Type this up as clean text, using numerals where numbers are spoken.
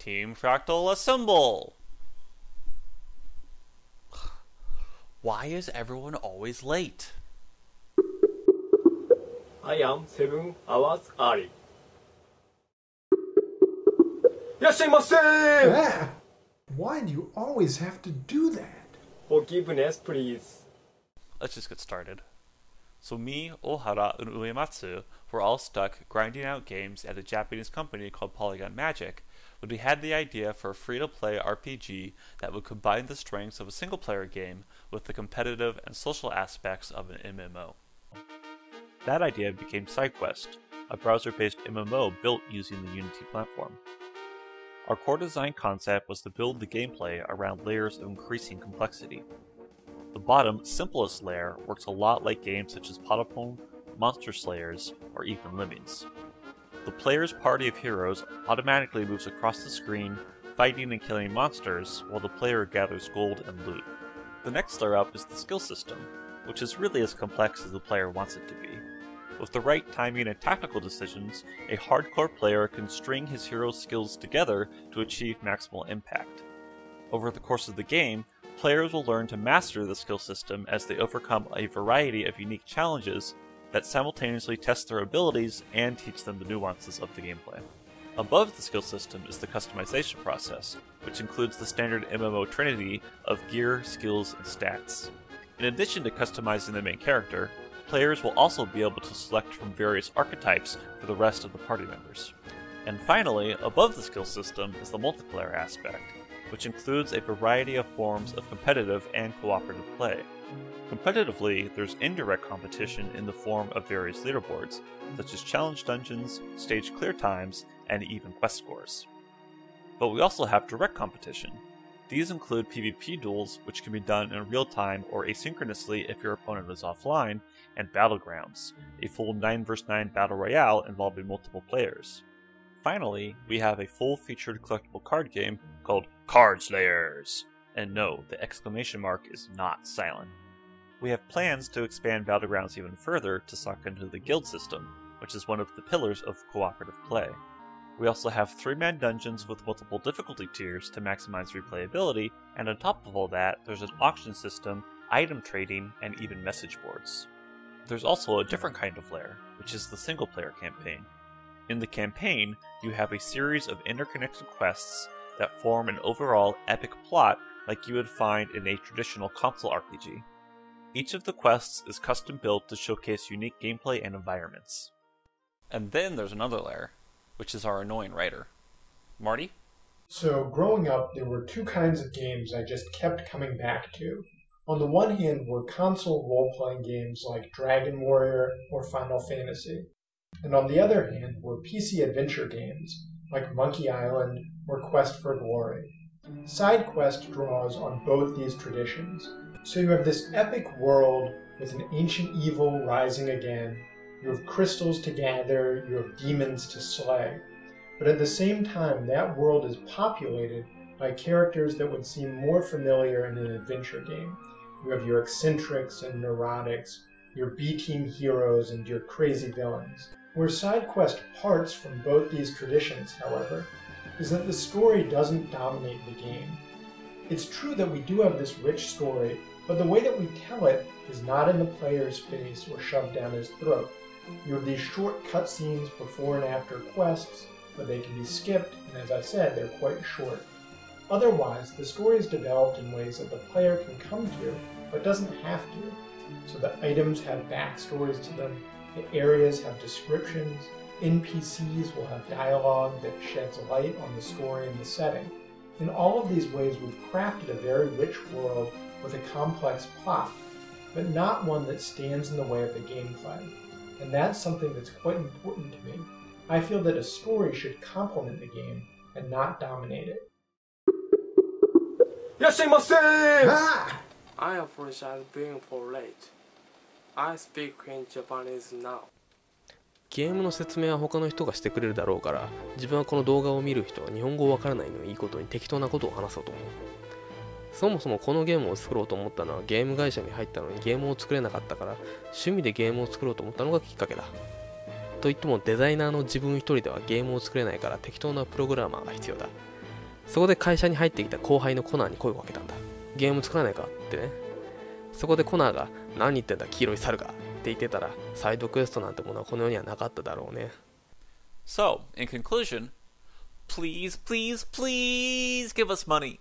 Team Fractal assemble! Why is everyone always late? I am 7 hours early. いらっしゃいませ! Ah, why do you always have to do that? Forgiveness, please. Let's just get started. So me, Ohara, and Uematsu were all stuck grinding out games at a Japanese company called Polygon Magic when we had the idea for a free-to-play RPG that would combine the strengths of a single-player game with the competitive and social aspects of an MMO. That idea became SideQuest, a browser-based MMO built using the Unity platform. Our core design concept was to build the gameplay around layers of increasing complexity. The bottom, simplest layer works a lot like games such as Patapon, Monster Slayers, or even Lemmings. The player's party of heroes automatically moves across the screen, fighting and killing monsters, while the player gathers gold and loot. The next layer up is the skill system, which is really as complex as the player wants it to be. With the right timing and tactical decisions, a hardcore player can string his hero's skills together to achieve maximal impact. Over the course of the game, players will learn to master the skill system as they overcome a variety of unique challenges that simultaneously test their abilities and teach them the nuances of the gameplay. Above the skill system is the customization process, which includes the standard MMO trinity of gear, skills, and stats. In addition to customizing the main character, players will also be able to select from various archetypes for the rest of the party members. And finally, above the skill system is the multiplayer aspect, which includes a variety of forms of competitive and cooperative play. Competitively, there's indirect competition in the form of various leaderboards, such as challenge dungeons, stage clear times, and even quest scores. But we also have direct competition. These include PvP duels, which can be done in real time or asynchronously if your opponent is offline, and battlegrounds, a full 9 vs 9 battle royale involving multiple players. Finally, we have a full-featured collectible card game called Card Slayers. And no, the exclamation mark is not silent. We have plans to expand Battlegrounds even further to suck into the guild system, which is one of the pillars of cooperative play. We also have 3-man dungeons with multiple difficulty tiers to maximize replayability, and on top of all that, there's an auction system, item trading, and even message boards. There's also a different kind of layer, which is the single-player campaign. In the campaign, you have a series of interconnected quests that form an overall epic plot like you would find in a traditional console RPG. Each of the quests is custom built to showcase unique gameplay and environments. And then there's another layer, which is our annoying writer. Marty? So, growing up, there were two kinds of games I just kept coming back to. On the one hand were console role-playing games like Dragon Warrior or Final Fantasy. And on the other hand were PC adventure games like Monkey Island or Quest for Glory. SideQuest draws on both these traditions. So you have this epic world with an ancient evil rising again, you have crystals to gather, you have demons to slay. But at the same time, that world is populated by characters that would seem more familiar in an adventure game. You have your eccentrics and neurotics, your B-team heroes, and your crazy villains. Where SideQuest parts from both these traditions, however, is that the story doesn't dominate the game. It's true that we do have this rich story, but the way that we tell it is not in the player's face or shoved down his throat. You have these short cutscenes before and after quests, but they can be skipped, and as I said, they're quite short. Otherwise, the story is developed in ways that the player can come to, but doesn't have to. So the items have backstories to them, the areas have descriptions, NPCs will have dialogue that sheds light on the story and the setting. In all of these ways, we've crafted a very rich world with a complex plot, but not one that stands in the way of the gameplay. And that's something that's quite important to me. I feel that a story should complement the game and not dominate it. いらっしゃいませ! I apologize being for late. I speak in Japanese now. ゲームの説明は他の人がしてくれるだろうから、自分はこの動画を見る人は日本語わからないのをいいことに適当なことを話そうと思う。そもそもこのゲームを作ろうと思ったのはゲーム会社に入ったのにゲームを作れなかったから趣味でゲームを作ろうと思ったのがきっかけだ。といってもデザイナーの自分一人ではゲームを作れないから適当なプログラマーが必要だ。そこで会社に入ってきた後輩のコナーに声をかけたんだ。ゲーム作らないかってね。そこでコナーが何言ってんだ黄色い猿がって言ってたら、サイドクエストなんてものはこの世にはなかっただろうね。So, in conclusion, please, please, please give us money.